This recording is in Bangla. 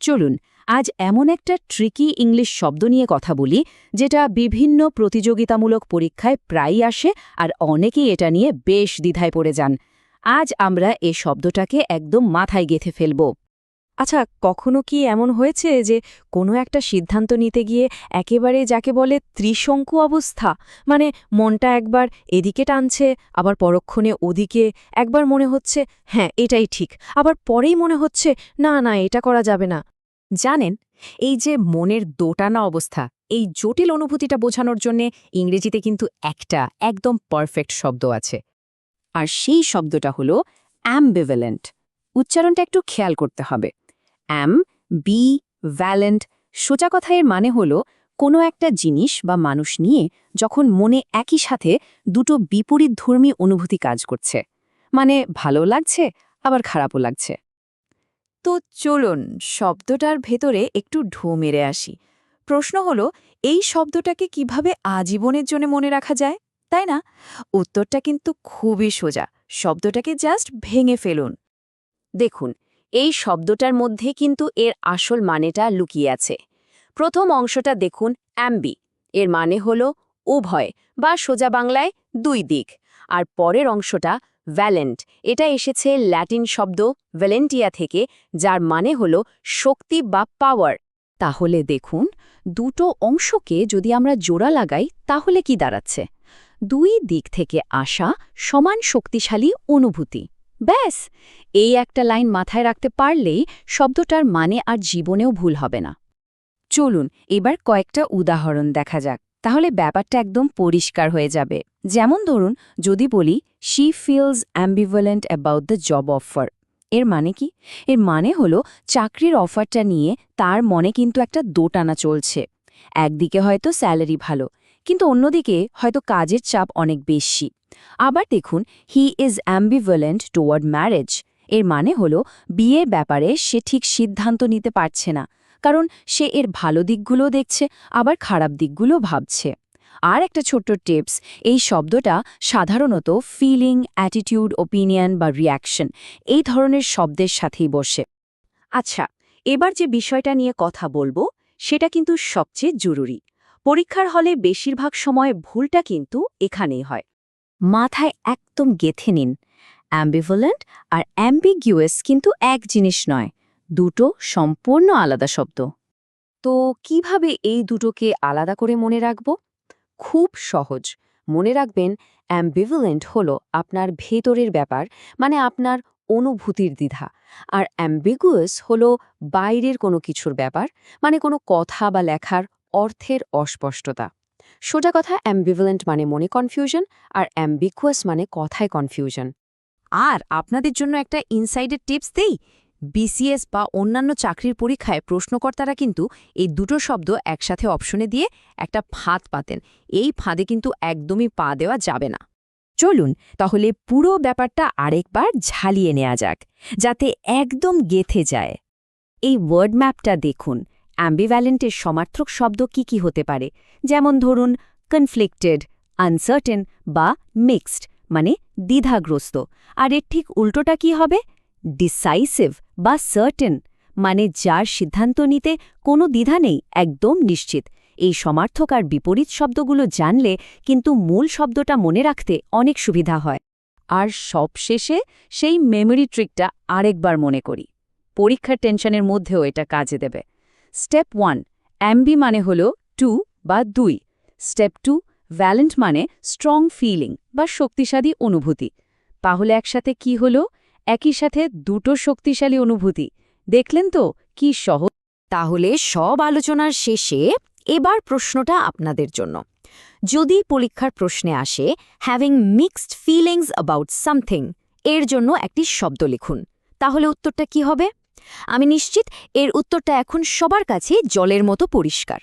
চলুন আজ এমন একটা ট্রিকি ইংলিশ শব্দ নিয়ে কথা বলি যেটা বিভিন্ন প্রতিযোগিতামূলক পরীক্ষায় প্রায়ই আসে আর অনেকেই এটা নিয়ে বেশ দ্বিধায় পড়ে যান। আজ আমরা এ শব্দটাকে একদম মাথায় গেঁথে ফেলব। আচ্ছা, কখনো কি এমন হয়েছে যে কোনো একটা সিদ্ধান্ত নিতে গিয়ে একেবারে যাকে বলে ত্রিশঙ্কু অবস্থা, মানে মনটা একবার এদিকে টানছে, আবার পরক্ষণে ওদিকে, একবার মনে হচ্ছে হ্যাঁ এটাই ঠিক, আবার পরেই মনে হচ্ছে না না এটা করা যাবে না। জানেন, এই যে মনের দোটানা অবস্থা, এই জটিল অনুভূতিটা বোঝানোর জন্যে ইংরেজিতে কিন্তু একটা একদম পারফেক্ট শব্দ আছে, আর সেই শব্দটা হলো অ্যাম্বিভ্যালেন্ট। উচ্চারণটা একটু খেয়াল করতে হবে। বি ভ্যালেন্ট, সোজা কথা এর মানে হলো কোনো একটা জিনিস বা মানুষ নিয়ে যখন মনে একই সাথে দুটো বিপরীতধর্মী অনুভূতি কাজ করছে, মানে ভালো লাগছে আবার খারাপও লাগছে। তো চলুন শব্দটার ভেতরে একটু ঢু মেরে আসি। প্রশ্ন হলো, এই শব্দটাকে কিভাবে আজীবনের জন্য মনে রাখা যায়, তাই না? উত্তরটা কিন্তু খুবই সোজা। শব্দটাকে জাস্ট ভেঙে ফেলুন। দেখুন, এই শব্দটার মধ্যে কিন্তু এর আসল মানেটা লুকিয়ে আছে। প্রথম অংশটা দেখুন, অ্যাম্বি, এর মানে হলো উভয় বা সোজা বাংলায় দুই দিক। আর পরের অংশটা ভ্যালেন্ট, এটা এসেছে ল্যাটিন শব্দ ভ্যালেন্টিয়া থেকে, যার মানে হলো শক্তি বা পাওয়ার। তাহলে দেখুন, দুটো অংশকে যদি আমরা জোড়া লাগাই তাহলে কি দাঁড়াচ্ছে? দুই দিক থেকে আসা সমান শক্তিশালী অনুভূতি। ব্যাস, এই একটা লাইন মাথায় রাখতে পারলেই শব্দটার মানে আর জীবনেও ভুল হবে না। চলুন এবার কয়েকটা উদাহরণ দেখা যাক, তাহলে ব্যাপারটা একদম পরিষ্কার হয়ে যাবে। যেমন ধরুন, যদি বলি she feels ambivalent about the job offer, এর মানে কি? এর মানে হলো চাকরির অফারটা নিয়ে তার মনে কিন্তু একটা দোটানা চলছে। একদিকে হয়তো স্যালারি ভালো, কিন্তু অন্যদিকে হয়তো কাজের চাপ অনেক বেশি। আবার দেখুন, হি ইজ অ্যাম্বিভ্যালেন্ট টুয়ার্ড ম্যারেজ, এর মানে হলো বিয়ের ব্যাপারে সে ঠিক সিদ্ধান্ত নিতে পারছে না, কারণ সে এর ভালো দিকগুলো দেখছে আবার খারাপ দিকগুলো ভাবছে। আর একটা ছোট্ট টিপস, এই শব্দটা সাধারণত ফিলিং, অ্যাটিটিউড, ওপিনিয়ন বা রিয়াকশন এই ধরনের শব্দের সাথেই বসে। আচ্ছা, এবার যে বিষয়টা নিয়ে কথা বলবো সেটা কিন্তু সবচেয়ে জরুরি। পরীক্ষার হলে বেশিরভাগ সময় ভুলটা কিন্তু এখানেই হয়। মাথায় একদম গেঁথে নিন, অ্যাম্বিভ্যালেন্ট আর অ্যাম্বিগুয়াস কিন্তু এক জিনিস নয়, দুটো সম্পূর্ণ আলাদা শব্দ। তো কিভাবে এই দুটোকে আলাদা করে মনে রাখব? খুব সহজ। মনে রাখবেন, অ্যাম্বিভ্যালেন্ট হলো আপনার ভেতরের ব্যাপার, মানে আপনার অনুভূতির দ্বিধা, আর অ্যাম্বিগুয়াস হলো বাইরের কোনো কিছুর ব্যাপার, মানে কোনো কথা বা লেখার অর্থের অস্পষ্টতা। সোজা কথা, অ্যাম্বিভ্যালেন্ট মানে মনে কনফিউশন, আর অ্যাম্বিগুয়াস মানে কথায় কনফিউশন। আর আপনাদের জন্য একটা ইনসাইডের টিপস দেই, বিসিএস বা অন্যান্য চাকরির পরীক্ষায় প্রশ্নকর্তারা কিন্তু এই দুটো শব্দ একসাথে অপশনে দিয়ে একটা ফাঁদ পাতেন। এই ফাঁদে কিন্তু একদমই পা দেওয়া যাবে না। চলুন তাহলে পুরো ব্যাপারটা আরেকবার ঝালিয়ে নেওয়া যাক, যাতে একদম গেঁথে যায়। এই ওয়ার্ড ম্যাপটা দেখুন, অ্যাম্বিভ্যালেন্টের সমার্থক শব্দ কি হতে পারে? যেমন ধরুন, কনফ্লিক্টেড, আনসার্টেন বা মিক্সড, মানে দ্বিধাগ্রস্ত। আর এর ঠিক উল্টোটা কি হবে? ডিসাইসিভ বা সার্টেন, মানে যার সিদ্ধান্ত নিতে কোনো দ্বিধা নেই, একদম নিশ্চিত। এই সমার্থক আর বিপরীত শব্দগুলো জানলে কিন্তু মূল শব্দটা মনে রাখতে অনেক সুবিধা হয়। আর সবশেষে সেই মেমোরি ট্রিকটা আরেকবার মনে করি, পরীক্ষার টেনশনের মধ্যেও এটা কাজে দেবে। স্টেপ 1, অ্যাম্বি মানে হলো টু বা দুই। স্টেপ 2, ভ্যালেন্ট মানে স্ট্রং ফিলিং বা শক্তিশালী অনুভূতি। তাহলে একসাথে কি হলো? একই সাথে দুটো শক্তিশালী অনুভূতি। দেখলেন তো কি সহজ? তাহলে সব আলোচনার শেষে এবার প্রশ্নটা আপনাদের জন্য। যদি পরীক্ষার প্রশ্নে আসে having mixed feelings about something, এর জন্য একটি শব্দ লিখুন, তাহলে উত্তরটা কি হবে? আমি নিশ্চিত এর উত্তরটা এখন সবার কাছে জলের মতো পরিষ্কার।